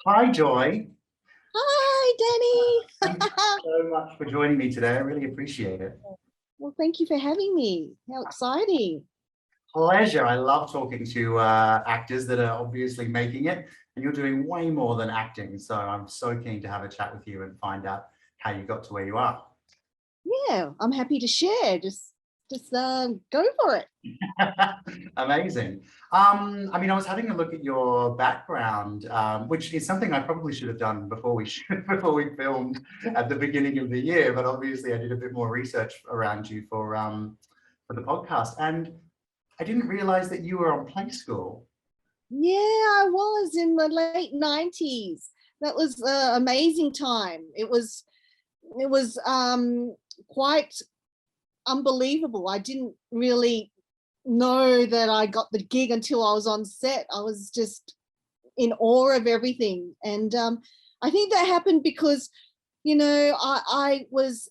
Hi, Joy. Hi, Thank you Danny. so much for joining me today. I really appreciate it. Well, thank you for having me. How exciting. Pleasure. I love talking to actors that are obviously making it, and you're doing way more than acting. So I'm so keen to have a chat with you and find out how you got to where you are. Yeah, I'm happy to share. Just go for it. Amazing. I was having a look at your background, which is something I probably should have done before before we filmed at the beginning of the year. But obviously, I did a bit more research around you for the podcast, and I didn't realize that you were on Play School. Yeah, I was in the late 90s. That was an amazing time. It was quite unbelievable. I didn't really know that I got the gig until I was on set. I was just in awe of everything. And I think that happened because, I was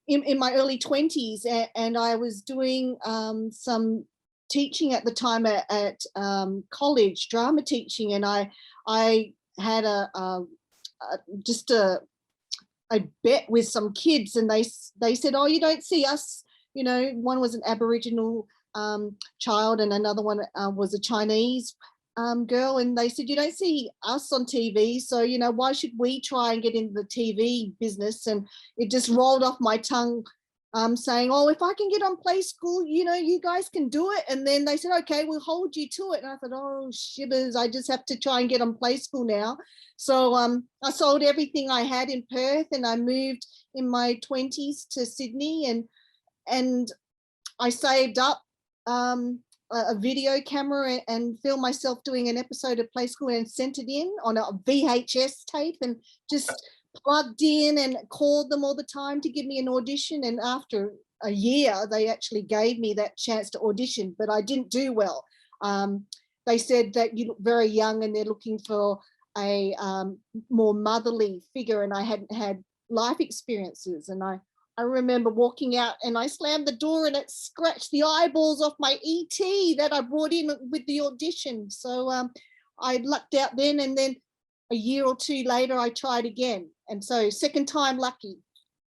in my early 20s, and I was doing some teaching at the time at college, drama teaching, and I had just a bet with some kids, and they said, oh, you don't see us, one was an Aboriginal child and another one was a Chinese girl, and they said, you don't see us on TV, so why should we try and get into the TV business? And it just rolled off my tongue, saying, oh, if I can get on Play School, you guys can do it. And then they said, okay, we'll hold you to it. And I thought, oh, shivers, I just have to try and get on Play School now. So I sold everything I had in Perth, and I moved in my 20s to Sydney, and I saved up a video camera and filmed myself doing an episode of Play School and sent it in on a VHS tape, and just plugged in and called them all the time to give me an audition. And after a year, they actually gave me that chance to audition, but I didn't do well. They said that you look very young and they're looking for a more motherly figure, and I hadn't had life experiences. And I remember walking out and I slammed the door and it scratched the eyeballs off my ET that I brought in with the audition. So I lucked out then, and then a year or two later I tried again. And so second time lucky.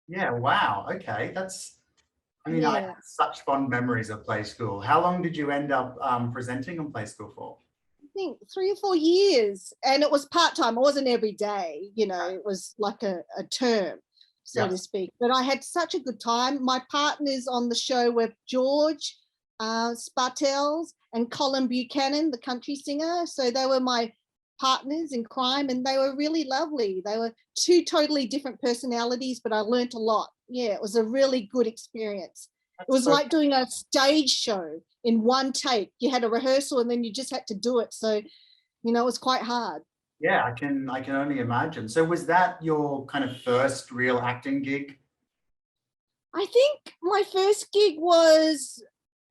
Yeah, wow. Okay, I Yeah. have such fond memories of Play School. How long did you end up presenting on Play School for? I think 3 or 4 years, and it was part-time. It wasn't every day, it was like a term, so Yeah. to speak. But I had such a good time. My partners on the show were George Spartels and Colin Buchanan, the country singer. So they were my partners in crime, and they were really lovely. They were two totally different personalities, but I learned a lot. Yeah, it was a really good experience. It was So like doing a stage show in one take. You had a rehearsal and then you just had to do it. So, it was quite hard. yeah, I can only imagine. So was that your kind of first real acting gig? I think my first gig was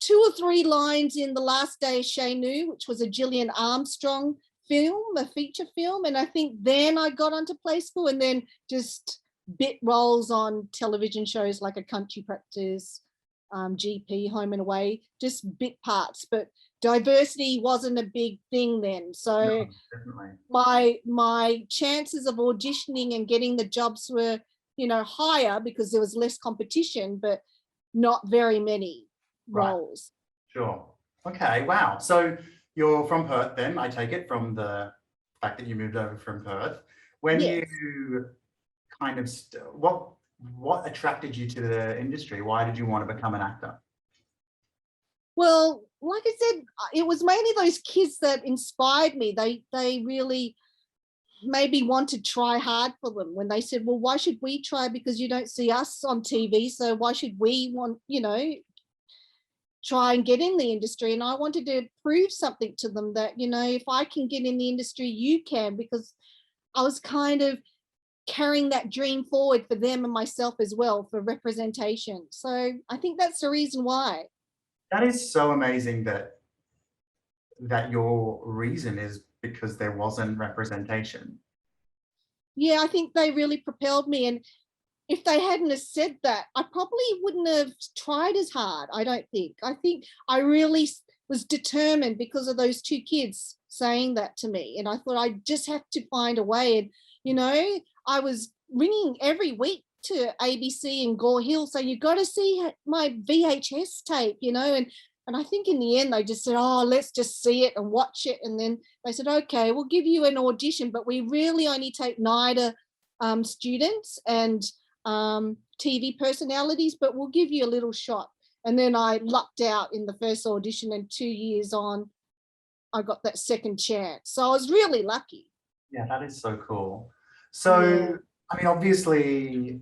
2 or 3 lines in The Last Day of Shay Nu, which was a Gillian Armstrong film, a feature film. And I think then I got onto Play School, and then just bit roles on television shows like A Country Practice, GP, Home and Away, just bit parts. But diversity wasn't a big thing then. So No, definitely. my chances of auditioning and getting the jobs were, higher because there was less competition, but not very many Right. roles. Sure. Okay. Wow. So you're from Perth then, I take it, from the fact that you moved over from Perth. When Yes. you kind of what attracted you to the industry? Why did you want to become an actor? Well, like I said, it was mainly those kids that inspired me. They really made me want to try hard for them when they said, well, why should we try? Because you don't see us on TV. So why should we want, try and get in the industry? And I wanted to prove something to them that, if I can get in the industry, you can, because I was kind of carrying that dream forward for them and myself as well, for representation. So I think that's the reason why. That is so amazing that your reason is because there wasn't representation. Yeah, I think they really propelled me. And if they hadn't have said that, I probably wouldn't have tried as hard. I don't think. I think I really was determined because of those two kids saying that to me. And I thought I just have to find a way. And, you know, I was ringing every week to ABC in Gore Hill saying, you got to see my VHS tape, you know, and I think in the end they just said, oh, let's just see it and watch it. And then they said, okay, we'll give you an audition, but we really only take NIDA students and TV personalities, but we'll give you a little shot. And then I lucked out in the first audition, and 2 years on, I got that second chance. So I was really lucky. Yeah, that is so cool. So, yeah. I mean, obviously,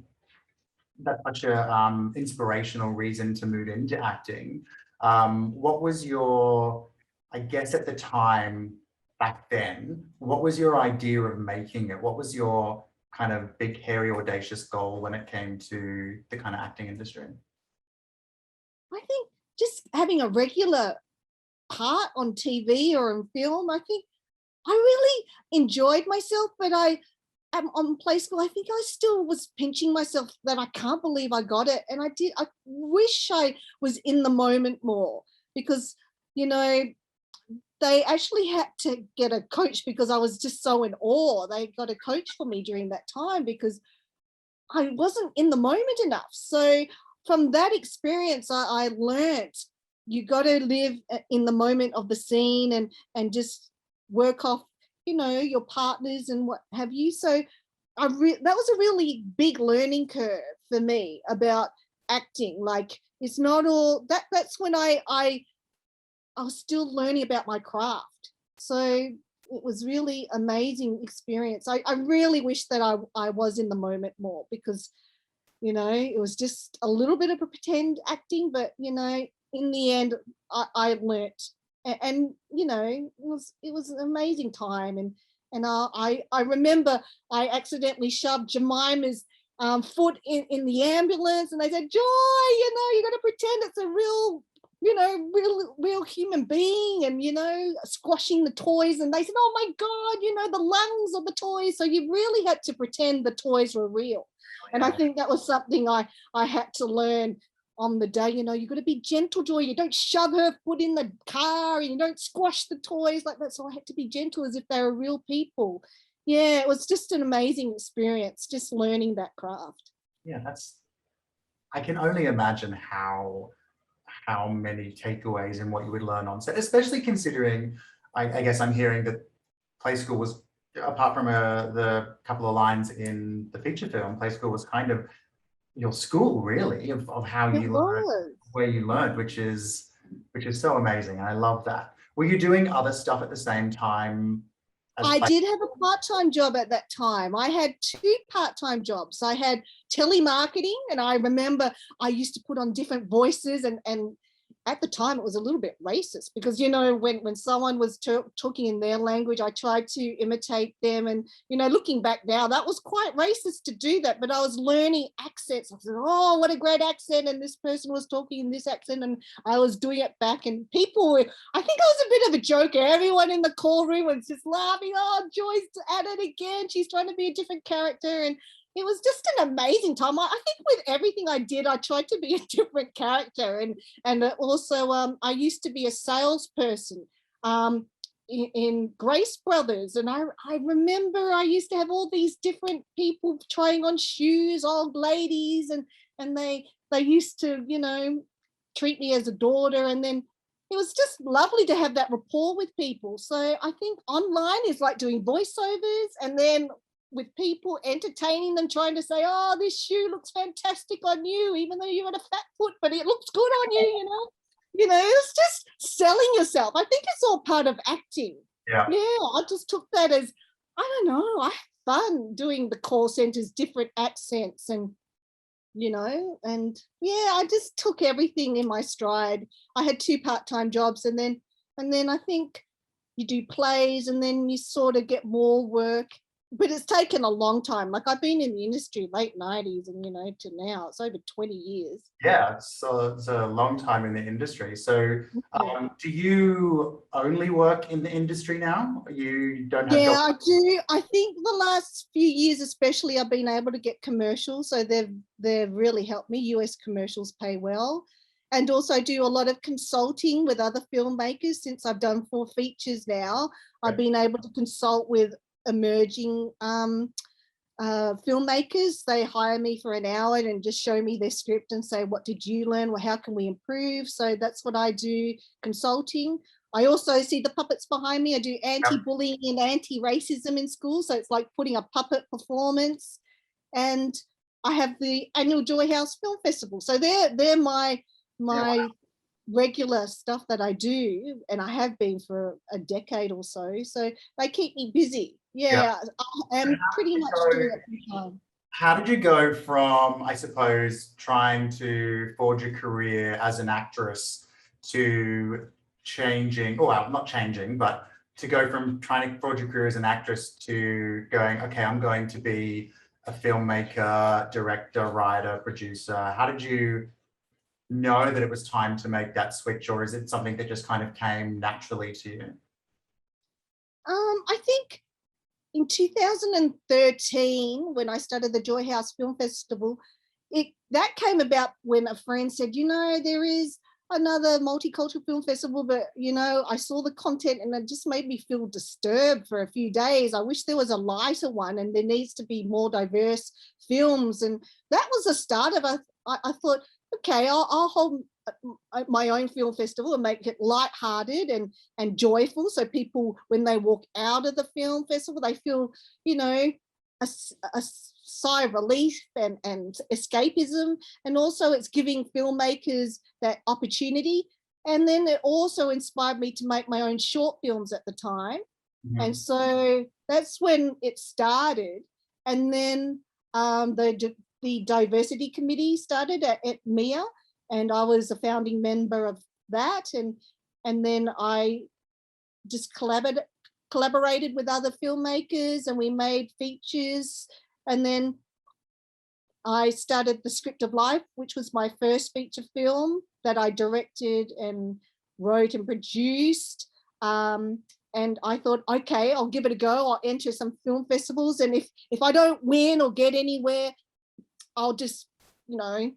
that's such a inspirational reason to move into acting. What was your, I guess at the time back then, what was your idea of making it? What was your kind of big, hairy, audacious goal when it came to the kind of acting industry? I think just having a regular part on TV or in film. I think I really enjoyed myself, but I am on Play School. I think I still was pinching myself that I can't believe I got it. And I wish I was in the moment more, because, you know, they actually had to get a coach because I was just so in awe. They got a coach for me during that time because I wasn't in the moment enough. So from that experience, I learned you got to live in the moment of the scene and just work off, you know, your partners and what have you. So that was a really big learning curve for me about acting. Like, it's not all that. That's when I was still learning about my craft. So it was really amazing experience. I really wish that I was in the moment more, because, you know, it was just a little bit of a pretend acting, but, you know, in the end, I learnt, and you know, it was an amazing time. And I remember I accidentally shoved Jemima's foot in the ambulance, and they said, Joy, you know, you got to pretend it's a real, you know, real human being, and, you know, squashing the toys. And they said, oh my God, you know, the lungs of the toys. So you really had to pretend the toys were real. And I think that was something I had to learn on the day. You know, you got to be gentle, Joy. You don't shove her foot in the car, and you don't squash the toys like that. So I had to be gentle as if they were real people. Yeah, it was just an amazing experience, just learning that craft. Yeah, I can only imagine how many takeaways and what you would learn on set, especially considering, I guess I'm hearing that Play School was, apart from the couple of lines in the feature film, Play School was kind of your school, really, of how you learned, where you learned, which is so amazing. And I love that. Were you doing other stuff at the same time? I did have a part-time job at that time. I had 2 part-time jobs. I had telemarketing, and I remember I used to put on different voices, and at the time it was a little bit racist, because, you know, when someone was talking in their language, I tried to imitate them. And, you know, looking back now, that was quite racist to do that, but I was learning accents. I said, oh, what a great accent, and this person was talking in this accent, and I was doing it back, and people were, I think I was a bit of a joker. Everyone in the call room was just laughing, oh, Joy's at it again, she's trying to be a different character. And it was just an amazing time. I think with everything I did, I tried to be a different character. And also, I used to be a salesperson in Grace Brothers. And I remember I used to have all these different people trying on shoes, old ladies, and they used to, you know, treat me as a daughter. And then it was just lovely to have that rapport with people. So I think online is like doing voiceovers, and then with people, entertaining them, trying to say, oh, this shoe looks fantastic on you, even though you had a fat foot, but it looks good on you, you know? You know, it's just selling yourself. I think it's all part of acting. Yeah. Yeah, I just took that as, I don't know, I had fun doing the call centers, different accents, and, you know, and yeah, I just took everything in my stride. I had 2 part-time jobs, and then I think you do plays, and then you sort of get more work. But it's taken a long time. Like, I've been in the industry late 90s, and, you know, to now it's over 20 years. Yeah, so it's a long time in the industry. So do you only work in the industry now? You don't have jobs? I do. I think the last few years especially, I've been able to get commercials. So they've really helped me. US commercials pay well. and also do a lot of consulting with other filmmakers. Since I've done 4 features now, I've been able to consult with emerging filmmakers. They hire me for an hour and just show me their script and say, what did you learn? Well, how can we improve? So that's what I do, consulting. I also see the puppets behind me. I do anti-bullying and anti-racism in school. So it's like putting a puppet performance. And I have the annual Joy House Film Festival. So they're my regular stuff that I do, and I have been for a decade or so. So they keep me busy. Yeah, I am pretty much doing it full time. How did you go from, I suppose, trying to forge a career as an actress to changing, or well, not changing, but to go from trying to forge a career as an actress to going, okay, I'm going to be a filmmaker, director, writer, producer? How did you know that it was time to make that switch, or is it something that just kind of came naturally to you? I think in 2013, when I started the Joy House Film Festival, that came about when a friend said, you know, there is another multicultural film festival, but you know, I saw the content and it just made me feel disturbed for a few days. I wish there was a lighter one, and there needs to be more diverse films. And that was the start of I thought, okay, I'll hold my own film festival and make it lighthearted and joyful, so people, when they walk out of the film festival, they feel, you know, a sigh of relief and escapism. And also it's giving filmmakers that opportunity. And then it also inspired me to make my own short films at the time. And so that's when it started. And then the diversity committee started at MEEA, and I was a founding member of that. And then I just collaborated with other filmmakers, and we made features. And then I started The Script of Life, which was my first feature film that I directed and wrote and produced. And I thought, okay, I'll give it a go. I'll enter some film festivals, and if I don't win or get anywhere, I'll just, you know,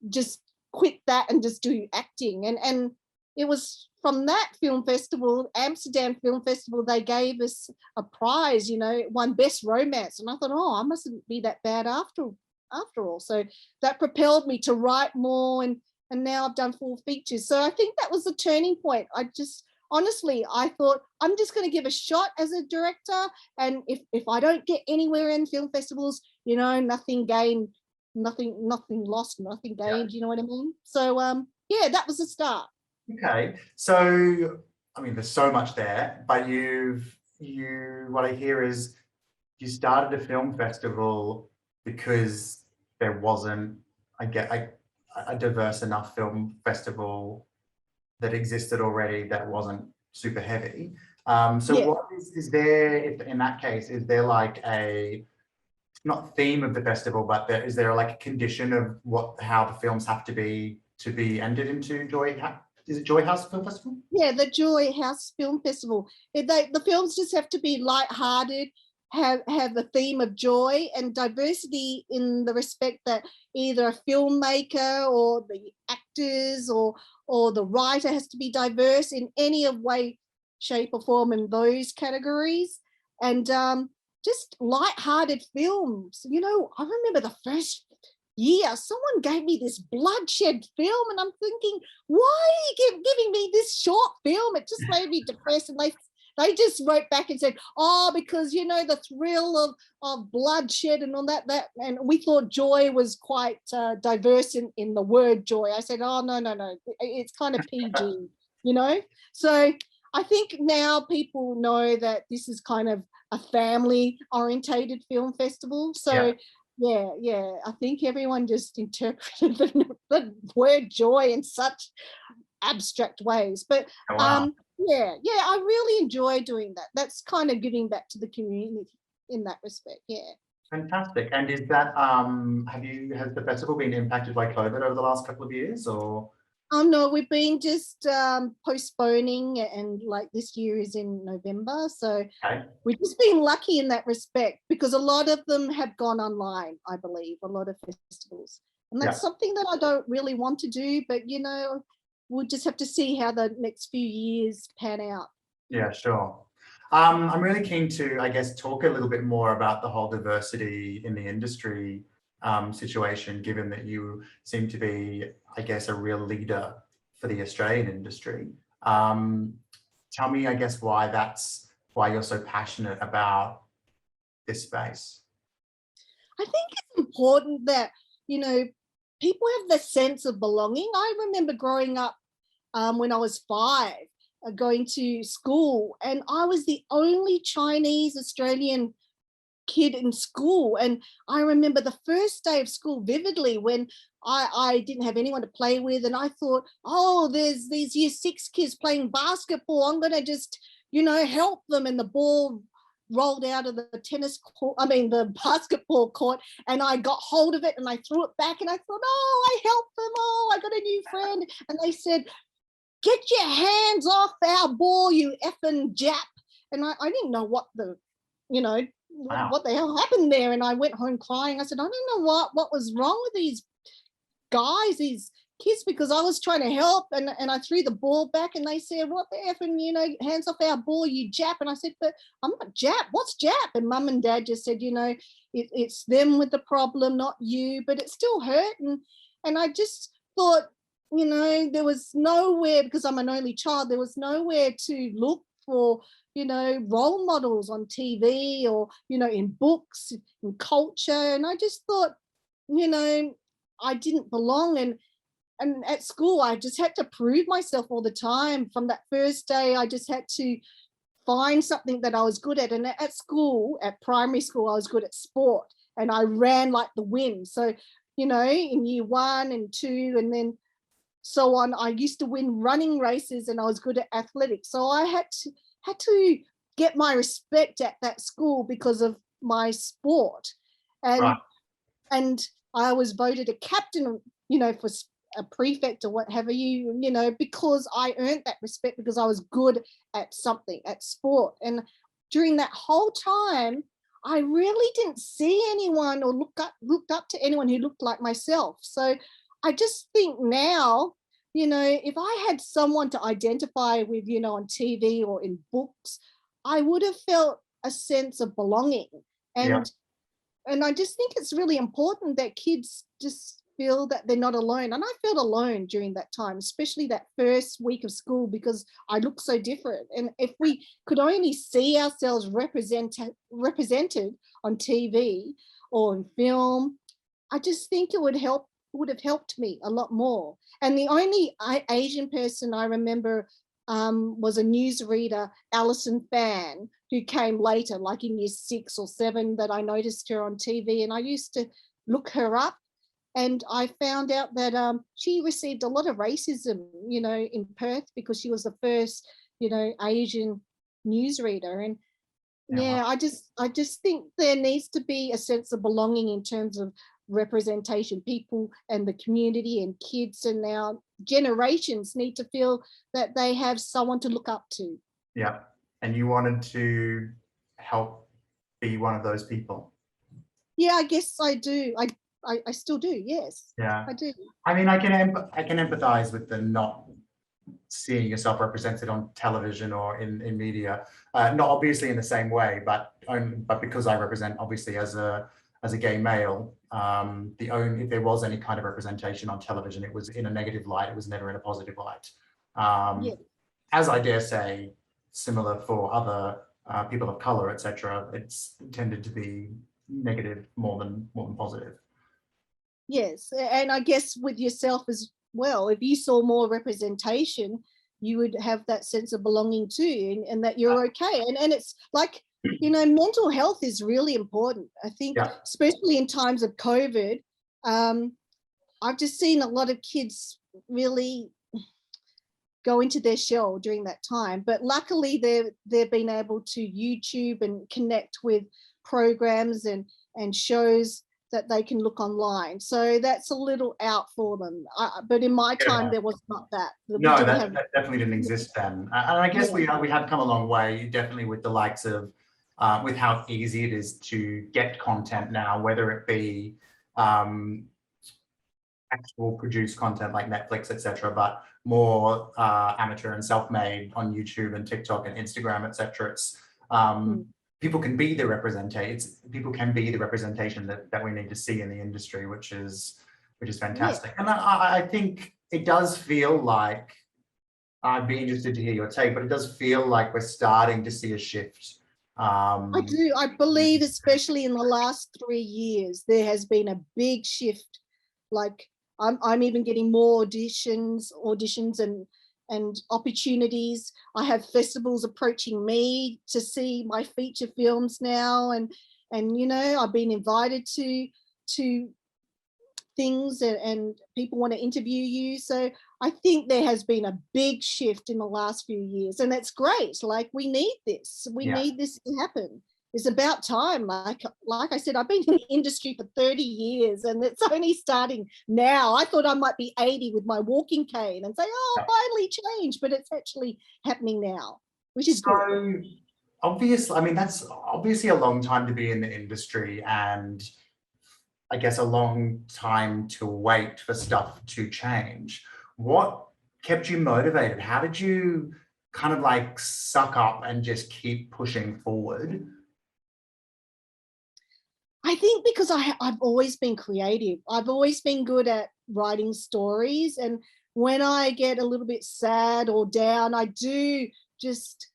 just quit that and just do acting. And it was from that film festival, Amsterdam Film Festival, they gave us a prize, you know, it won Best Romance. And I thought, oh, I mustn't be that bad after all. So that propelled me to write more, and now I've done 4 features. So I think that was the turning point. Honestly, I thought, I'm just going to give a shot as a director, and if I don't get anywhere in film festivals, you know, nothing gained, nothing lost, nothing gained, you know what I mean? So yeah, that was the start. Okay, so I mean, there's so much there, but what I hear is you started a film festival because there wasn't, a diverse enough film festival that existed already that wasn't super heavy. So what is there, if in that case, is there like a, not theme of the festival, but is there like a condition of how the films have to be entered into is it Joy House Film Festival? Yeah, the Joy House Film Festival. The films just have to be light-hearted, have a theme of joy and diversity, in the respect that either a filmmaker or the actors or the writer has to be diverse in any way, shape or form in those categories. And just light-hearted films. You know, I remember the first year someone gave me this bloodshed film, and I'm thinking, why are you giving me this short film? It just made me depressed. And they just wrote back and said, oh, because, you know, the thrill of bloodshed and all that, and we thought joy was quite diverse in the word joy. I said, oh, no, it's kind of PG, you know. So I think now people know that this is kind of a family orientated film festival. So yeah, I think everyone just interpreted the word joy in such abstract ways. But yeah, I really enjoy doing that. That's kind of giving back to the community in that respect. Yeah. Fantastic. And is that has the festival been impacted by COVID over the last couple of years, or? Oh no, we've been just postponing, and like this year is in November. So we've just been lucky in that respect, because a lot of them have gone online, I believe, a lot of festivals. And that's something that I don't really want to do, but you know, we'll just have to see how the next few years pan out. Yeah, sure. I'm really keen to, I guess, talk a little bit more about the whole diversity in the industry situation, given that you seem to be, I guess, a real leader for the Australian industry. Tell me, I guess, why you're so passionate about this space. I think it's important that, you know, people have the sense of belonging. I remember growing up when I was 5, going to school, and I was the only Chinese Australian kid in school. And I remember the first day of school vividly, when I didn't have anyone to play with, and I thought, oh, there's these year 6 kids playing basketball, I'm going to just, you know, help them. And the ball rolled out of the the basketball court, and I got hold of it and I threw it back, and I thought, oh, I helped them, oh, I got a new friend. And they said, get your hands off our ball, you effing Jap. And I didn't know what the, you know, Wow. what the hell happened there. And I went home crying. I said, I don't know what was wrong with these guys, these kids, because I was trying to help, and I threw the ball back, and they said, what the effing, you know, hands off our ball, you Jap. And I said, but I'm not Jap, what's Jap? And Mum and Dad just said, you know, it's them with the problem, not you, but it still hurt. And I just thought, you know, there was nowhere, because I'm an only child, there was nowhere to look for, you know, role models on TV or, you know, in books, in culture. And I just thought, you know, I didn't belong. And at school, I just had to prove myself all the time. From that first day, I just had to find something that I was good at. And at school, at primary school, I was good at sport, and I ran like the wind. So, you know, in year 1 and 2, and then so on, I used to win running races, and I was good at athletics. So I had to get my respect at that school because of my sport. And and I was voted a captain, you know, for a prefect or whatever, you know, because I earned that respect because I was good at something, at sport. And during that whole time, I really didn't see anyone or looked up to anyone who looked like myself. So I just think now, you know, if I had someone to identify with, you know, on TV or in books, I would have felt a sense of belonging. And I just think it's really important that kids just feel that they're not alone. And I felt alone during that time, especially that first week of school, because I looked so different. And if we could only see ourselves represented on TV or in film, I just think it would have helped me a lot more. And the only Asian person I remember was a newsreader, Alison Fan, who came later, like in year 6 or 7, that I noticed her on TV. And I used to look her up, and I found out that she received a lot of racism, you know, in Perth, because she was the first, you know, Asian newsreader. And yeah, I just think there needs to be a sense of belonging in terms of representation. People and the community and kids and our generations need to feel that they have someone to look up to. Yeah. And you wanted to help be one of those people. Yeah, I guess I do. I still do. Yes. Yeah, I do. I mean, I can empathize with the not seeing yourself represented on television or in media, not obviously in the same way, but because I represent, obviously, as a gay male, if there was any kind of representation on television, it was in a negative light. It was never in a positive light. As I dare say, similar for other people of color, etc., it's tended to be negative more than positive. Yes, and I guess with yourself as well, if you saw more representation, you would have that sense of belonging too, and that you're okay. And it's like, you know, mental health is really important. I think, especially in times of COVID, I've just seen a lot of kids really go into their shell during that time. But luckily, they've been able to YouTube and connect with programs and shows that they can look online. So that's a little out for them. But in my time, there was not that. No, that definitely didn't exist then. And I guess we have come a long way, definitely, with the likes of, with how easy it is to get content now, whether it be actual produced content like Netflix, etc., but more amateur and self-made on YouTube and TikTok and Instagram, etc. It's people can be the people can be the representation that we need to see in the industry, which is fantastic. And I think it does feel like, I'd be interested to hear your take, but it does feel like we're starting to see a shift. I do. I believe, especially in the last 3 years, there has been a big shift. Like I'm even getting more auditions and opportunities. I have festivals approaching me to see my feature films now, and you know, I've been invited to things, and people want to interview you. So I think there has been a big shift in the last few years, and that's great. Like, we need this. We need this to happen. It's about time. Like I said, I've been in the industry for 30 years and it's only starting now. I thought I might be 80 with my walking cane and say, oh, finally changed, but it's actually happening now, which is good. Obviously, I mean, that's obviously a long time to be in the industry, and I guess a long time to wait for stuff to change. What kept you motivated? How did you kind of like suck up and just keep pushing forward? I think because I've always been creative. I've always been good at writing stories. And when I get a little bit sad or down, I do just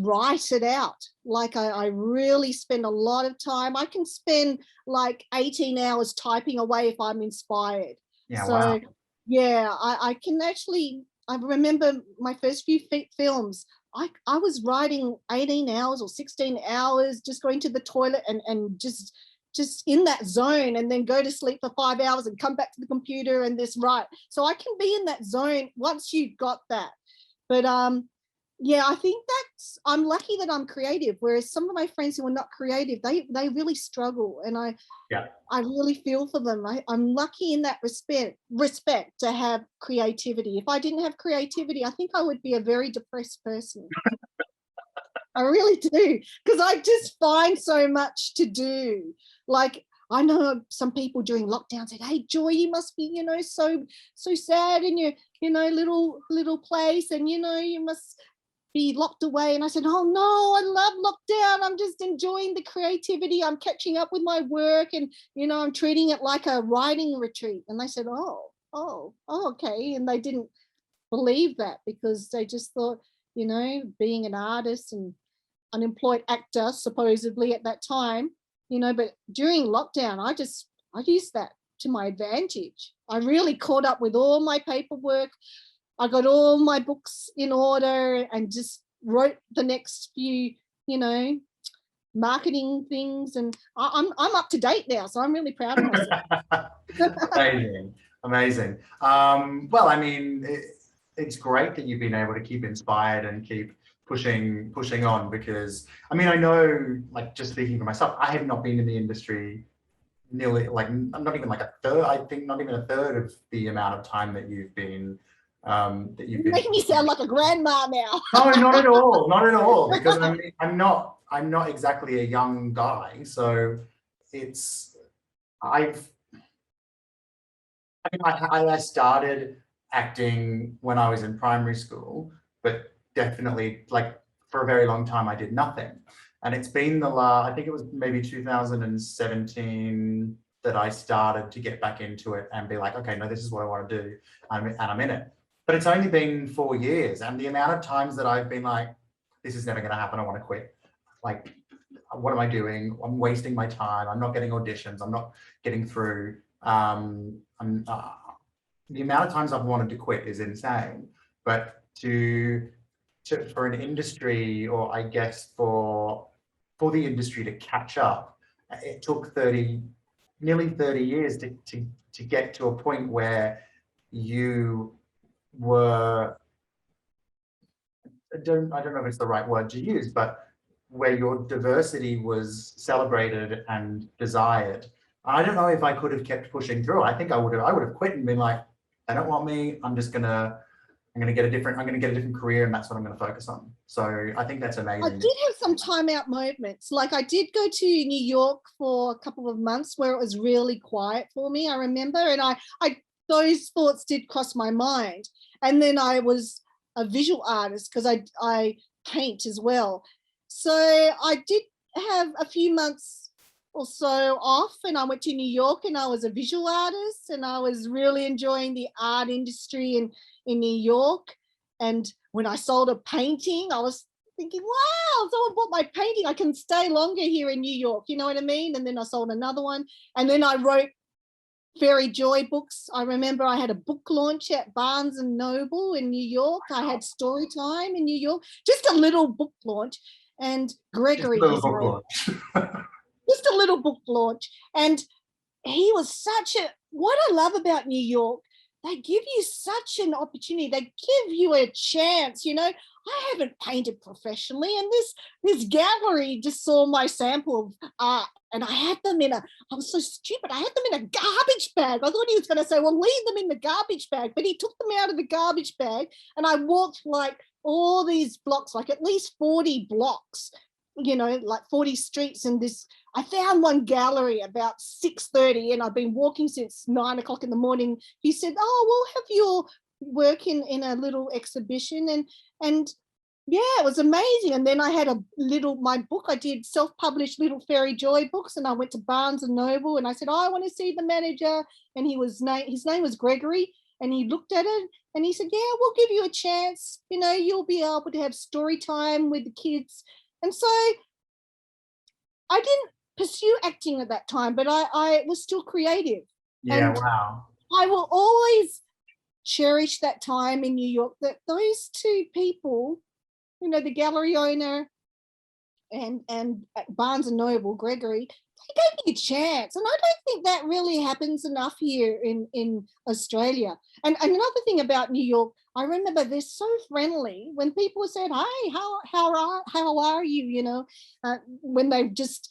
write it out. Like I really spend a lot of time. I can spend like 18 hours typing away if I'm inspired. Yeah, so wow. yeah, I can actually, I remember my first few films, I was writing 18 hours or 16 hours, just going to the toilet and just in that zone, and then go to sleep for 5 hours and come back to the computer and this write. So I can be in that zone once you've got that. But yeah, I think I'm lucky that I'm creative, whereas some of my friends who are not creative, they really struggle, and I really feel for them. I'm lucky in that respect to have creativity. If I didn't have creativity, I think I would be a very depressed person. I really do, because I just find so much to do. Like, I know some people during lockdown said, hey, Joy, you must be, you know, so sad in your, you know, little place, and, you know, you must be locked away. And I said, oh no, I love lockdown. I'm just enjoying the creativity. I'm catching up with my work, and, you know, I'm treating it like a writing retreat. And they said, oh, okay. And they didn't believe that, because they just thought, you know, being an artist and unemployed actor supposedly at that time, you know, but during lockdown, I used that to my advantage. I really caught up with all my paperwork. I got all my books in order and just wrote the next few, you know, marketing things, and I'm up to date now, so I'm really proud of myself. Amazing. Well, I mean, it's great that you've been able to keep inspired and keep pushing on, because I mean, I know, like, just speaking for myself, I have not been in the industry nearly, like, I'm not even like a third, I think not even a third of the amount of time that you've been You're making me sound like a grandma now. No, not at all, because I'm not exactly a young guy, so I started acting when I was in primary school, but definitely, like, for a very long time I did nothing. And it's been I think it was maybe 2017 that I started to get back into it and be like, okay, no, this is what I want to do, and I'm in it. But it's only been 4 years, and the amount of times that I've been like, this is never going to happen, I want to quit. Like, what am I doing? I'm wasting my time. I'm not getting auditions. I'm not getting through. The amount of times I've wanted to quit is insane. But for an industry, or I guess for the industry to catch up, it took nearly 30 years to get to a point where you were, I don't know if it's the right word to use, but where your diversity was celebrated and desired. I don't know if I could have kept pushing through. I think I would have quit and been like, they don't want me, I'm just gonna I'm going to get a different career, and that's what I'm going to focus on. So I think that's I amazing. did have some time out moments. Like I did go to New York for a couple of months where it was really quiet for me, I remember. And I those thoughts did cross my mind. And then I was a visual artist because I paint as well. So I did have a few months or so off, and I went to New York and I was a visual artist, and I was really enjoying the art industry in New York. And when I sold a painting, I was thinking, wow, someone bought my painting. I can stay longer here in New York. You know what I mean? And then I sold another one. And then I wrote Fairy Joy books. I remember I had a book launch at Barnes and Noble in New York. I had story time in New York, just a little book launch. And Gregory, Just a little book launch. just a little book launch. And he was such a, what I love about New York, they give you such an opportunity. They give you a chance, you know. I haven't painted professionally, and this gallery just saw my sample of art, and I had them in a, I was so stupid, I had them in a garbage bag. I thought he was going to say, well, leave them in the garbage bag, but he took them out of the garbage bag, and I walked like all these blocks, like at least 40 blocks, you know, like 40 streets, and this, I found one gallery about 6:30, and I've been walking since 9 o'clock in the morning. He said, oh, we'll have your work in a little exhibition, and yeah, it was amazing. And then I had a little, my book, I did self-published little Fairy Joy books, and I went to Barnes and Noble and I said, oh, I want to see the manager, and his name was Gregory, and he looked at it and he said, yeah, we'll give you a chance, you know, you'll be able to have story time with the kids. And so I didn't pursue acting at that time, but I was still creative. Yeah, And wow. I will always cherish that time in New York, that those two people, you know, the gallery owner and at Barnes and Noble, Gregory, they gave me a chance. And I don't think that really happens enough here in Australia. And another thing about New York, I remember they're so friendly. When people said, hey, how are you, you know, when they just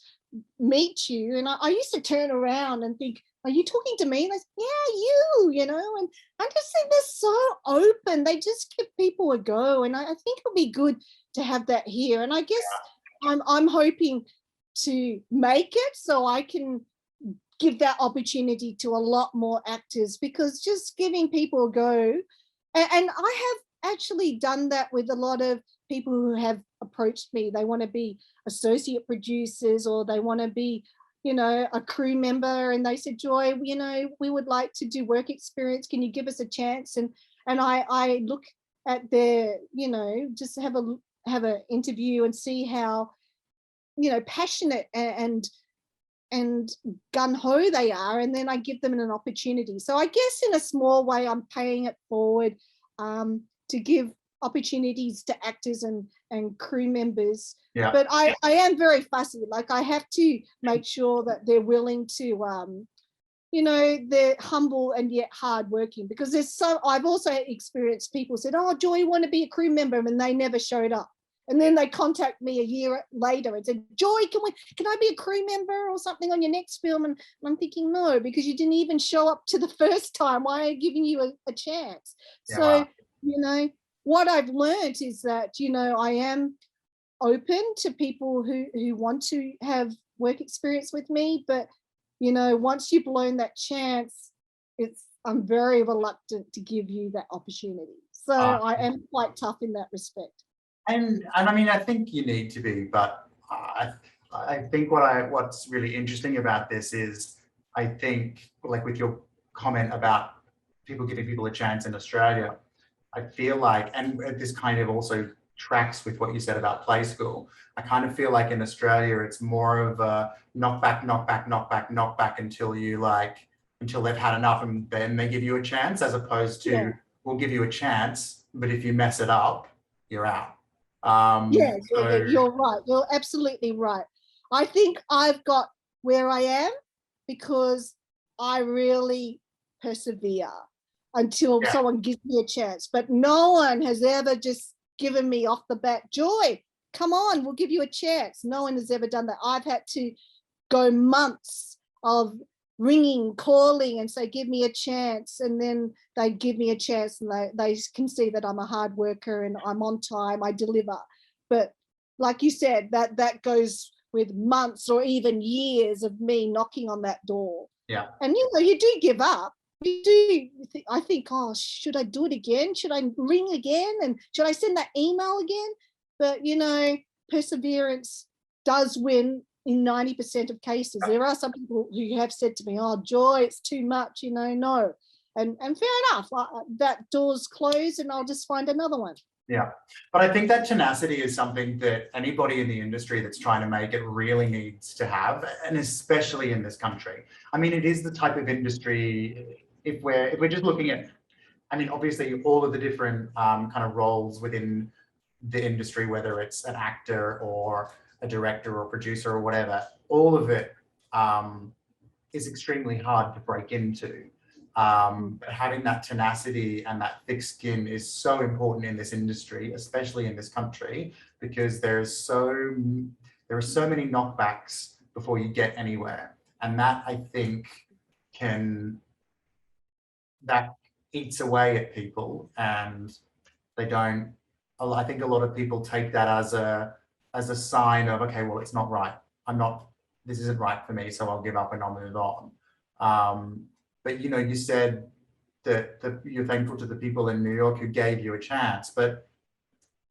meet you. And I used to turn around and think, are you talking to me? And I said, yeah, you know, and I just think they're so open. They just give people a go. And I think it'll be good to have that here. And I guess I'm hoping to make it so I can give that opportunity to a lot more actors, because just giving people a go. And I have actually done that with a lot of people who have approached me. They want to be associate producers, or they want to be, you know, a crew member, and they said, Joy, you know, we would like to do work experience. Can you give us a chance? And I look at their, you know, just have an interview and see how, you know, passionate and gung-ho they are, and then I give them an opportunity. So I guess in a small way I'm paying it forward to give opportunities to actors and crew members. Yeah. But I am very fussy. Like I have to make sure that they're willing to you know, they're humble and yet hardworking, because there's so, I've also experienced people said, oh, Joy, you want to be a crew member, and they never showed up. And then they contact me a year later and said, Joy, can I be a crew member or something on your next film? And I'm thinking, no, because you didn't even show up to the first time. Why are I giving you a chance? Yeah, so, wow. you know, what I've learned is that, you know, I am open to people who want to have work experience with me. But, you know, once you've blown that chance, I'm very reluctant to give you that opportunity. So I am quite tough in that respect. And I mean, I think you need to be, but I think what's really interesting about this is, I think, like with your comment about people giving people a chance in Australia, I feel like, and this kind of also tracks with what you said about play school, I kind of feel like in Australia it's more of a knock back until they've had enough, and then they give you a chance, as opposed to we'll give you a chance, but if you mess it up, you're out. Yeah, you're right. You're absolutely right. I think I've got where I am because I really persevere until someone gives me a chance. But no one has ever just given me off the bat, Joy, come on, we'll give you a chance. No one has ever done that. I've had to go months of ringing, calling and say, give me a chance. And then they give me a chance, and they can see that I'm a hard worker and I'm on time, I deliver. But like you said, that goes with months or even years of me knocking on that door. Yeah. And, you know, you do give up. You do. I think, oh, should I do it again? Should I ring again? And should I send that email again? But, you know, perseverance does win in 90% of cases. There are some people who have said to me, oh, Joy, it's too much, you know, no. And fair enough, that door's closed and I'll just find another one. Yeah, but I think that tenacity is something that anybody in the industry that's trying to make it really needs to have, and especially in this country. I mean, it is the type of industry, if we're just looking at, I mean, obviously all of the different kind of roles within the industry, whether it's an actor or a director or producer or whatever, all of it is extremely hard to break into. But having that tenacity and that thick skin is so important in this industry, especially in this country, because there are so many knockbacks before you get anywhere. And that, I think, that eats away at people, and they don't, I think a lot of people take that as a sign of, okay, well, it's not right. This isn't right for me, so I'll give up and I'll move on. But, you know, you said that you're thankful to the people in New York who gave you a chance, but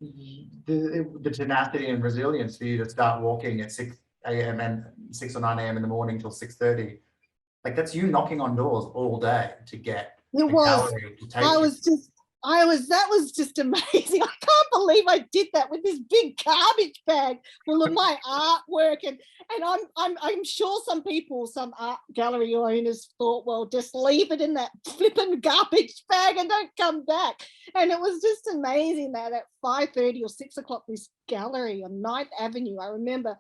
the tenacity and resilience for you to start walking at 6 a.m. and 6 or 9 a.m. in the morning till 6:30, like that's you knocking on doors all day to get It was. That was just amazing. I can't believe I did that with this big garbage bag full of my artwork, and I'm sure some people, some art gallery owners thought, well, just leave it in that flipping garbage bag and don't come back. And it was just amazing that at 5:30 or 6 o'clock, this gallery on 9th Avenue, I remember,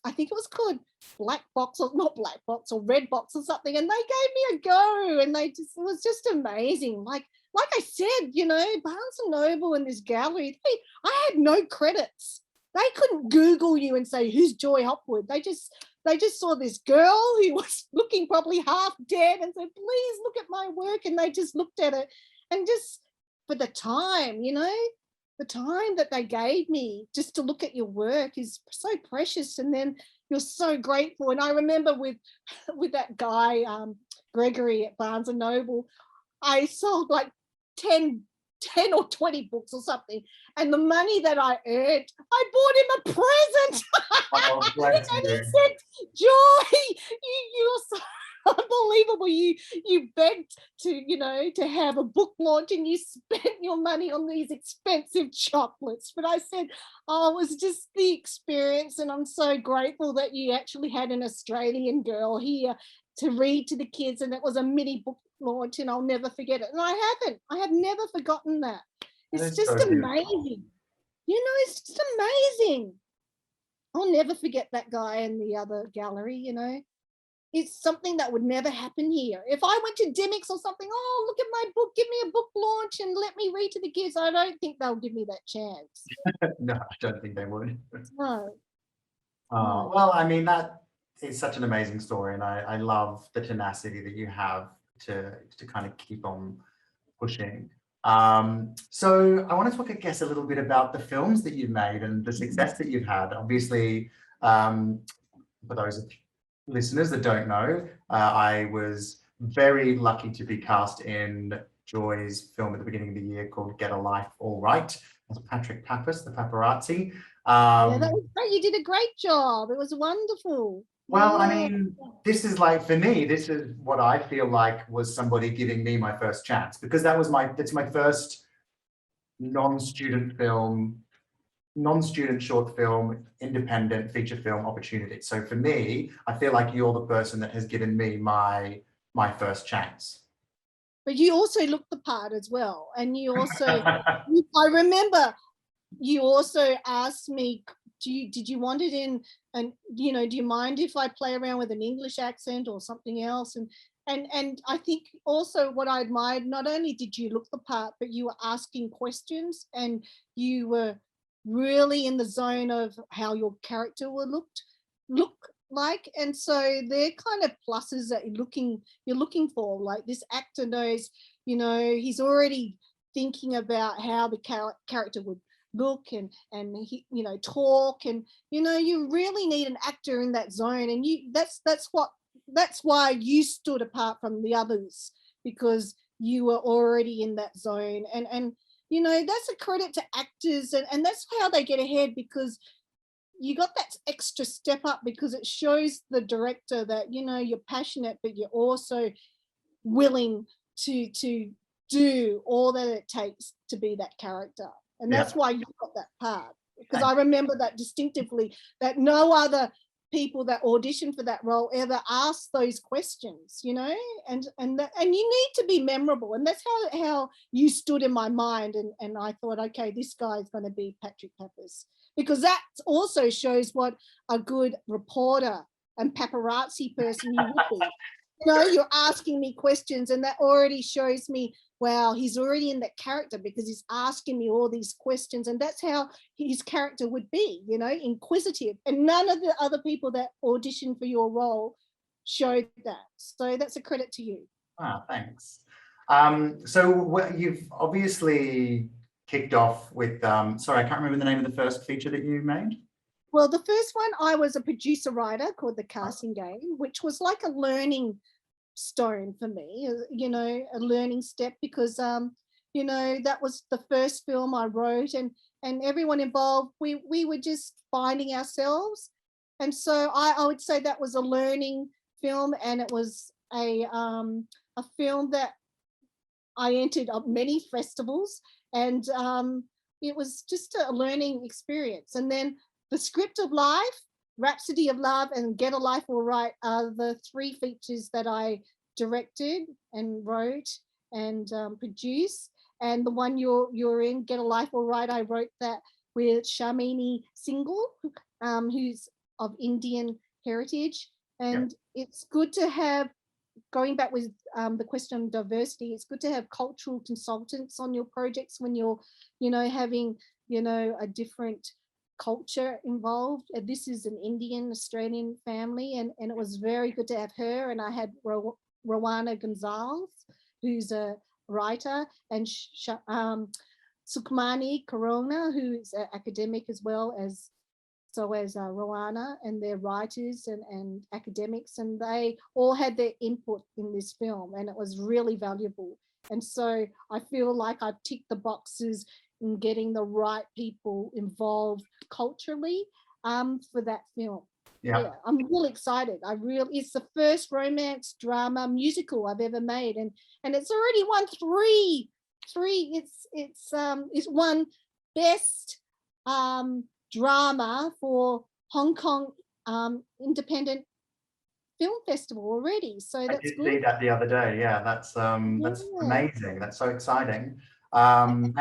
I think it was called Black Box, or not Black Box, or Red Box or something, and they gave me a go, and it was just amazing. Like I said, you know, Barnes and Noble and this gallery, I had no credits. They couldn't Google you and say, who's Joy Hopwood? They just saw this girl who was looking probably half dead and said, please look at my work. And they just looked at it, and just for the time, you know, the time that they gave me just to look at your work is so precious. And then you're so grateful. And I remember with that guy, Gregory at Barnes and Noble, I sold like 10 or 20 books or something, and the money that I earned, I bought him a present. Oh, bless And you. he said, Joy, you're so unbelievable. You begged to have a book launch, and you spent your money on these expensive chocolates. But I said, oh, it was just the experience, and I'm so grateful that you actually had an Australian girl here to read to the kids, and it was a mini book launch, and I'll never forget it. And I have never forgotten that. It's just so amazing. You know, it's just amazing. I'll never forget that guy in the other gallery, you know. It's something that would never happen here. If I went to Dimmicks or something, oh, look at my book, give me a book launch and let me read to the kids, I don't think they'll give me that chance. No, I don't think they would. No. Oh, well, I mean, that is such an amazing story, and I love the tenacity that you have to kind of keep on pushing. So I want to talk, I guess, a little bit about the films that you've made and the success that you've had. Obviously, for those listeners that don't know, I was very lucky to be cast in Joy's film at the beginning of the year called Get a Life All Right, as Patrick Pappas, the paparazzi. Yeah, that was great. You did a great job. It was wonderful. Well, Yeah. I mean, this is like, for me, this is what I feel like was somebody giving me my first chance, because that's my first non-student short film, independent feature film opportunity. So for me, I feel like you're the person that has given me my first chance. But you also looked the part as well. And you also, I remember you also asked me, did you want it in, and you know, do you mind if I play around with an English accent or something else? And I think also what I admired, not only did you look the part, but you were asking questions, and you were really in the zone of how your character will look like, and so they're kind of pluses that you're looking for. Like this actor knows, you know, he's already thinking about how the character would look and he, you know, talk, and you know, you really need an actor in that zone, and that's why you stood apart from the others, because you were already in that zone, and you know, that's a credit to actors, and that's how they get ahead, because you got that extra step up, because it shows the director that, you know, you're passionate, but you're also willing to do all that it takes to be that character. And that's why you got that part, because I remember that distinctively, that no other people that auditioned for that role ever asked those questions, you know, and you need to be memorable, and that's how you stood in my mind, and I thought, okay, this guy's going to be Patrick Pappas, because that also shows what a good reporter and paparazzi person you would be. You know, you're asking me questions, and that already shows me, wow, he's already in that character, because he's asking me all these questions, and that's how his character would be, you know, inquisitive. And none of the other people that auditioned for your role showed that. So that's a credit to you. Ah, thanks. So you've obviously kicked off with, sorry, I can't remember the name of the first feature that you made. Well, the first one, I was a producer writer called The Casting Game, which was like a learning stone for me, you know, a learning step, because you know, that was the first film I wrote, and everyone involved, we were just finding ourselves. And so I would say that was a learning film, and it was a film that I entered many festivals, and it was just a learning experience. And then The Script of Life, Rhapsody of Love, and Get a Life All Right are the three features that I directed and wrote and produced. And the one you're in, Get a Life All Right, I wrote that with Shamini Singhal, who's of Indian heritage. And it's good to have, going back with the question of diversity, it's good to have cultural consultants on your projects when you're, you know, having, you know, a different culture involved. This is an Indian Australian family, and it was very good to have her. And I had Rowana Gonzalez, who's a writer, and Sukhmani Corona, who is an academic as well as Rowana, and they're writers and academics, and they all had their input in this film, and it was really valuable. And so I feel like I've ticked the boxes in getting the right people involved culturally for that film. Yeah, I'm really excited. It's the first romance drama musical I've ever made, and it's already won three. It's won best drama for Hong Kong Independent Film Festival already. So that's good. I did see that the other day. Yeah, that's amazing. That's so exciting. And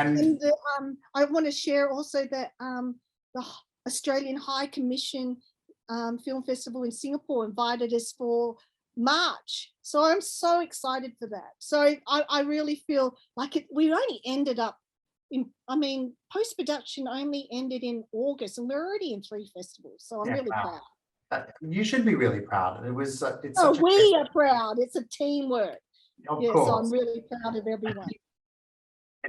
I want to share also that the Australian High Commission Film Festival in Singapore invited us for March. So I'm so excited for that. So I really feel like we only ended up post-production only ended in August, and we're already in 3 festivals. So I'm really proud. You should be really proud. It was. We are proud. It's a teamwork. Of course. So I'm really proud of everyone.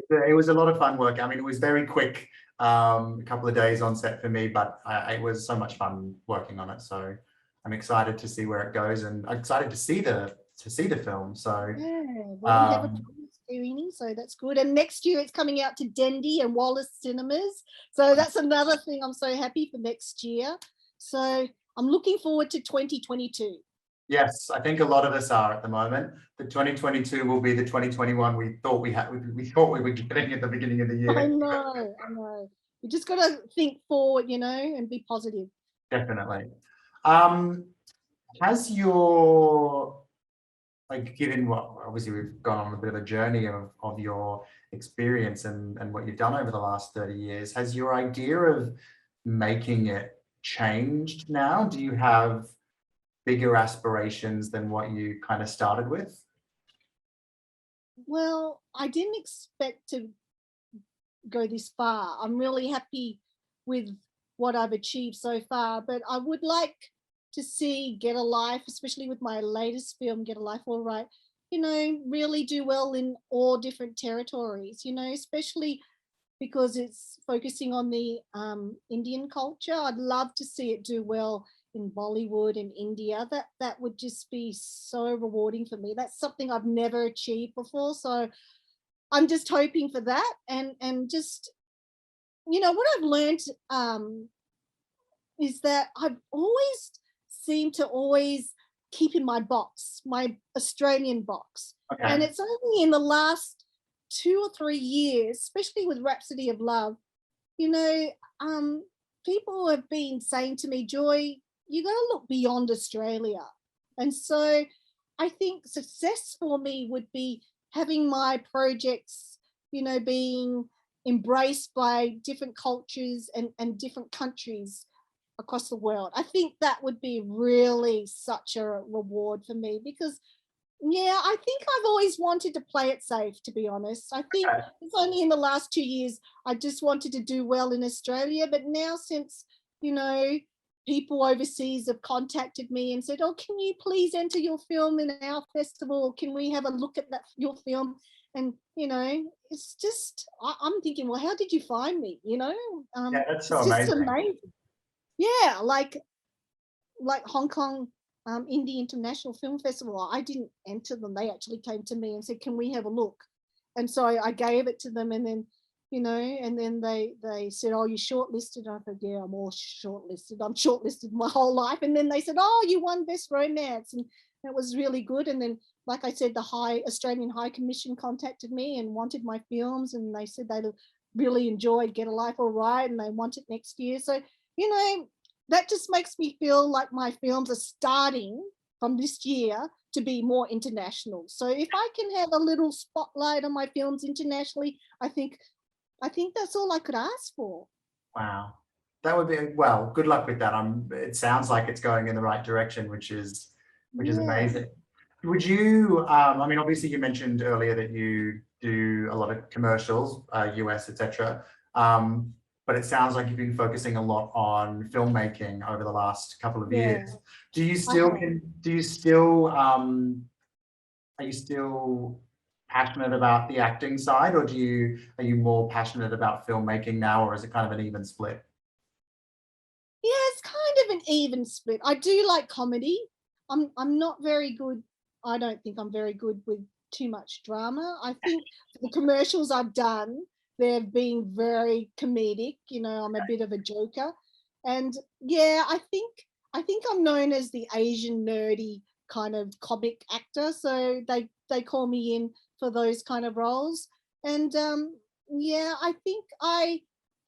It was a lot of fun work. I mean, it was very quick, a couple of days on set for me, but it was so much fun working on it. So I'm excited to see where it goes, and I'm excited to see the film. So yeah, we have a screening, so that's good. And next year it's coming out to Dendy and Wallace cinemas. So that's another thing. I'm so happy for next year. So I'm looking forward to 2022. Yes, I think a lot of us are at the moment. The 2022 will be the 2021 we thought we were getting at the beginning of the year. I know. You just got to think forward, you know, and be positive. Definitely. Has your, like, given what, obviously we've gone on a bit of a journey of your experience and what you've done over the last 30 years, has your idea of making it changed now? Do you have bigger aspirations than what you kind of started with? Well, I didn't expect to go this far. I'm really happy with what I've achieved so far, but I would like to see Get a Life, especially with my latest film, Get a Life All Right, really do well in all different territories, especially because it's focusing on the Indian culture. I'd love to see it do well in Bollywood and India. That would just be so rewarding for me. That's something I've never achieved before. So I'm just hoping for that. And just, what I've learned is that I've always seemed to always keep in my box, my Australian box. Okay. And it's only in the last 2 or 3 years, especially with Rhapsody of Love, people have been saying to me, Joy, you got to look beyond Australia. And so I think success for me would be having my projects, being embraced by different cultures and different countries across the world. I think that would be really such a reward for me because, I think I've always wanted to play it safe, to be honest. I think it's only in the last 2 years I just wanted to do well in Australia. But now since, people overseas have contacted me and said, oh, can you please enter your film in our festival? Can we have a look at your film? And, it's just, I'm thinking, well, how did you find me? Yeah, that's so it's just amazing. amazing. Yeah, like Hong Kong Indie International Film Festival. I didn't enter them. They actually came to me and said, can we have a look? And so I gave it to them, and then, and then they said, oh, you shortlisted? I said, yeah, I'm all shortlisted. I'm shortlisted my whole life. And then they said, oh, you won Best Romance. And that was really good. And then, like I said, the Australian High Commission contacted me and wanted my films. And they said they really enjoyed Get a Life All Right, and they want it next year. So, that just makes me feel like my films are starting from this year to be more international. So if I can have a little spotlight on my films internationally, I think that's all I could ask for. Wow. That would be, well, good luck with that. It sounds like it's going in the right direction, which is amazing. Would you, obviously you mentioned earlier that you do a lot of commercials, US, etc. But it sounds like you've been focusing a lot on filmmaking over the last couple of years. Are you still passionate about the acting side, or are you more passionate about filmmaking now, or is it kind of an even split? Yeah, it's kind of an even split. I do like comedy. I'm not very good. I don't think I'm very good with too much drama. I think the commercials I've done, they've been very comedic. I'm a bit of a joker. And yeah, I think I'm known as the Asian nerdy kind of comic actor. So they call me in for those kind of roles. And I think I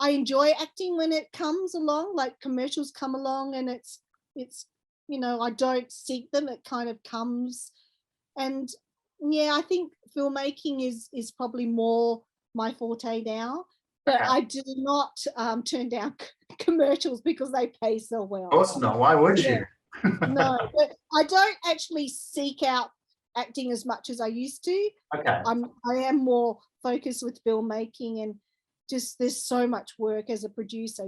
enjoy acting when it comes along, like commercials come along, and it's I don't seek them, it kind of comes. And I think filmmaking is probably more my forte now, but I do not turn down commercials because they pay so well. Of course not. Why would you? No, but I don't actually seek out acting as much as I used to. Okay. I am more focused with filmmaking, and just there's so much work as a producer.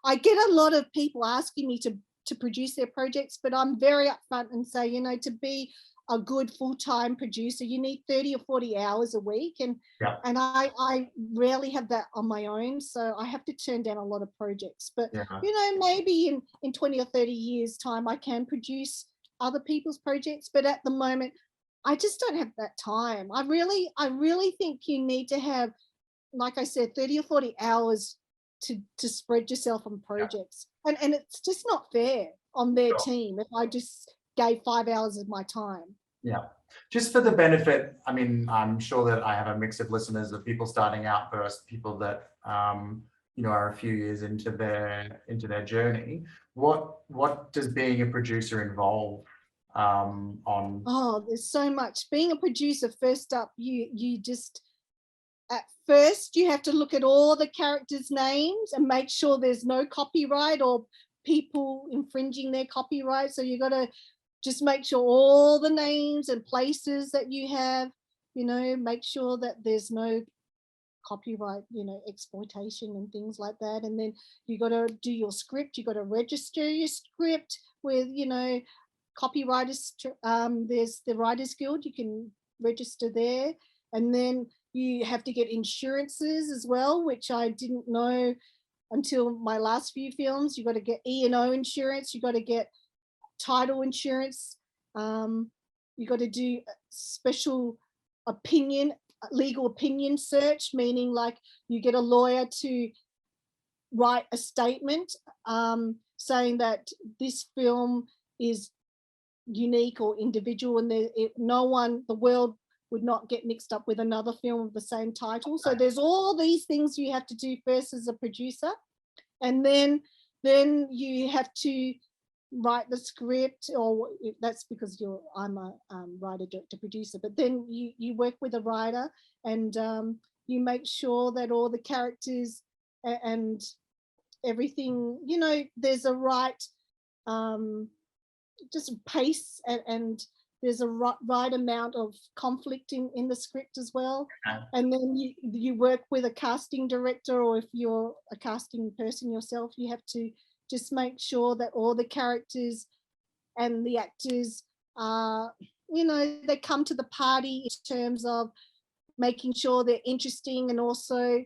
I get a lot of people asking me to produce their projects, but I'm very upfront and say, to be a good full-time producer, you need 30 or 40 hours a week, and I rarely have that on my own, so I have to turn down a lot of projects. But maybe in 20 or 30 years time I can produce other people's projects, but at the moment I just don't have that time. I really think you need to have, like I said, 30 or 40 hours to spread yourself on projects, and it's just not fair on their team if I just gave 5 hours of my time. Yeah, just for the benefit, I'm sure that I have a mix of listeners of people starting out versus people that are a few years into their journey. What does being a producer involve on? Oh, there's so much. Being a producer, first up, you just, at first you have to look at all the characters' names and make sure there's no copyright or people infringing their copyright. So you got to just make sure all the names and places that you have, make sure that there's no copyright, exploitation and things like that. And then you got to do your script. You got to register your script with, copywriters. There's the Writers Guild. You can register there, and then you have to get insurances as well, which I didn't know until my last few films. You got to get E&O insurance. You got to get title insurance. You got to do special legal opinion search, meaning like you get a lawyer to write a statement saying that this film is unique or individual, and the world would not get mixed up with another film of the same title. So there's all these things you have to do first as a producer, and then you have to write the script, or that's because I'm a writer, director, producer, but then you work with a writer, and you make sure that all the characters and everything, there's a right just pace, and there's a right amount of conflict in the script as well. Okay. And then you work with a casting director, or if you're a casting person yourself, you have to just make sure that all the characters and the actors are, they come to the party in terms of making sure they're interesting. And also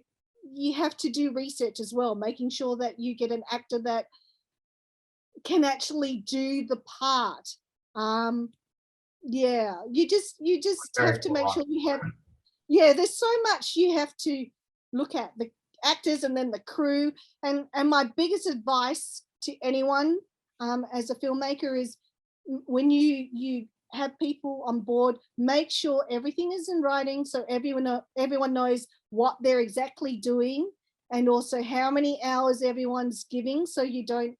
you have to do research as well, making sure that you get an actor that can actually do the part. You just have to make sure you have, there's so much you have to look at, the actors and then the crew. And my biggest advice to anyone as a filmmaker is, when you have people on board, make sure everything is in writing, so everyone knows what they're exactly doing, and also how many hours everyone's giving, so you don't,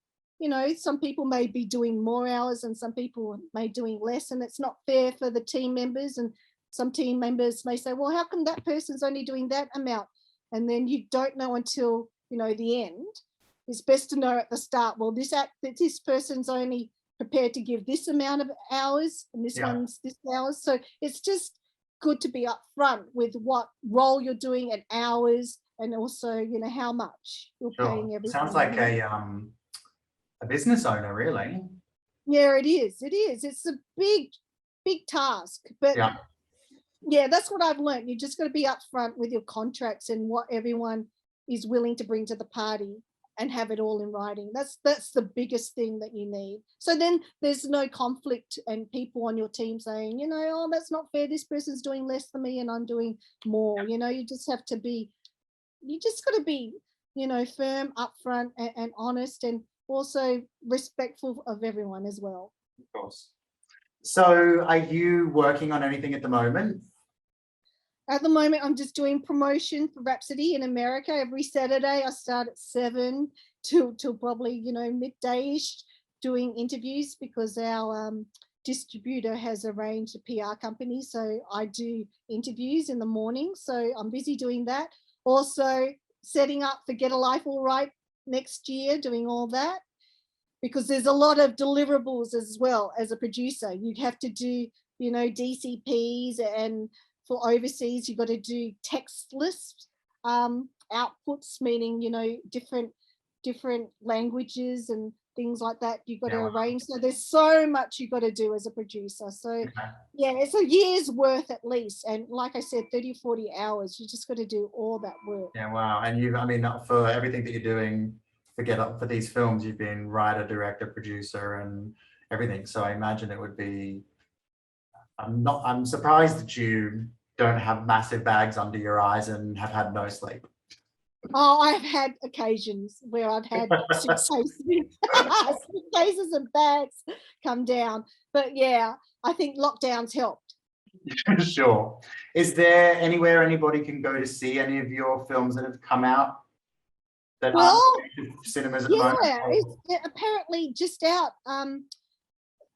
some people may be doing more hours and some people may doing less, and it's not fair for the team members. And some team members may say, well, how come that person's only doing that amount? And then you don't know until, the end. It's best to know at the start, well, this person's only prepared to give this amount of hours, and this one's this hours. So it's just good to be upfront with what role you're doing and hours, and also, how much you're paying everyone. Sounds like a business owner, really. Yeah, it is. It's a big task, but that's what I've learned. You just got to be upfront with your contracts and what everyone is willing to bring to the party, and have it all in writing. That's the biggest thing that you need. So then there's no conflict and people on your team saying, oh, that's not fair, this person's doing less than me and I'm doing more. You just got to be, firm, upfront, and honest, and also respectful of everyone as well. Of course. So are you working on anything at the moment? At the moment, I'm just doing promotion for Rhapsody in America. Every Saturday, I start at 7 till probably, midday-ish, doing interviews, because our distributor has arranged a PR company. So I do interviews in the morning. So I'm busy doing that. Also setting up for Get a Life All Right next year, doing all that, because there's a lot of deliverables as well. As a producer, you have to do, DCPs, and for overseas, you've got to do text lists, outputs, meaning, different languages and things like that. You've got to arrange. So there's so much you've got to do as a producer. So it's a year's worth at least. And like I said, 30 or 40 hours, you just got to do all that work. Yeah, wow. And for everything that you're doing, for these films, you've been writer, director, producer, and everything. So I imagine it would be, I'm surprised that you don't have massive bags under your eyes and have had no sleep. Oh, I've had occasions where I've had suitcases and bags come down. But yeah, I think lockdowns helped. Sure. Is there anywhere anybody can go to see any of your films that have come out that aren't cinemas at the moment? It's apparently just out.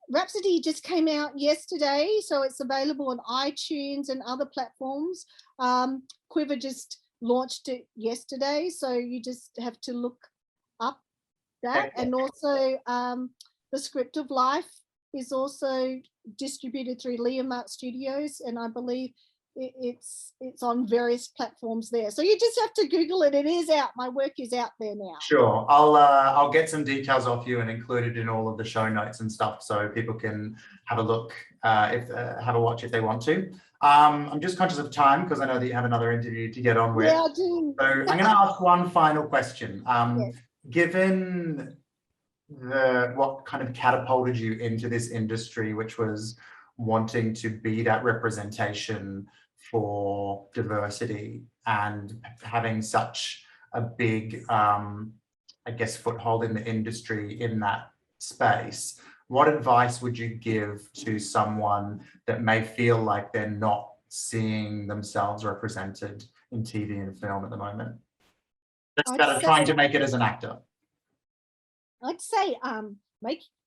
Rhapsody just came out yesterday, so it's available on iTunes and other platforms. Quiver just launched it yesterday, so you just have to look up that. And also The Script of Life is also distributed through Leonmark Studios, and I believe it's on various platforms there. So you just have to Google it. It is out. My work is out there now. Sure, I'll get some details off you and include it in all of the show notes and stuff, so people can have a look, if have a watch if they want to. I'm just conscious of time because I know that you have another interview to get on with. Yeah, I do. So I'm going to ask one final question. Yes. Given what kind of catapulted you into this industry, which was wanting to be that representation for diversity and having such a big, I guess, foothold in the industry in that space, what advice would you give to someone that may feel like they're not seeing themselves represented in TV and film at the moment? Just that are trying to make it as an actor. I'd say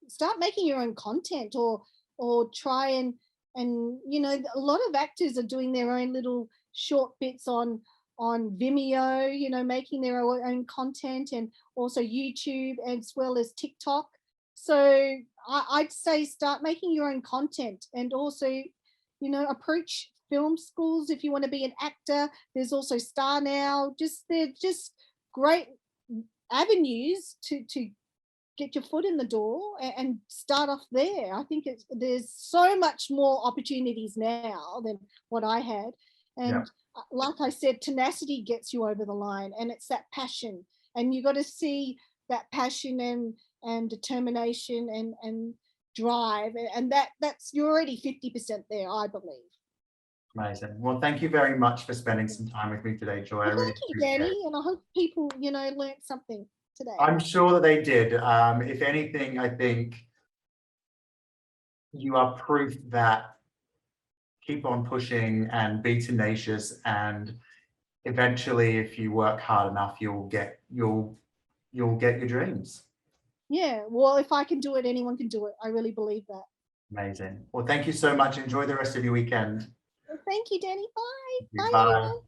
start making your own content, or try and you know, a lot of actors are doing their own little short bits on Vimeo, you know, making their own content, and also YouTube as well as TikTok. So I'd say start making your own content, and also, you know, approach film schools if you want to be an actor. There's also Star Now. They're just great avenues to get your foot in the door and start off there. I think there's so much more opportunities now than what I had. And like I said, tenacity gets you over the line, and it's that passion. And you got to see that passion and determination and drive. And that's, you're already 50% there, I believe. Amazing. Well, thank you very much for spending some time with me today, Joy. Well, thank you, Danny, and I hope people, you know, learned something today. I'm sure that they did. If anything, I think you are proof that keep on pushing and be tenacious, and eventually, if you work hard enough, you'll get your dreams. Yeah, well, if I can do it, anyone can do it. I really believe that. Amazing. Well, thank you so much. Enjoy the rest of your weekend. Well, thank you, Danny. Bye. Bye.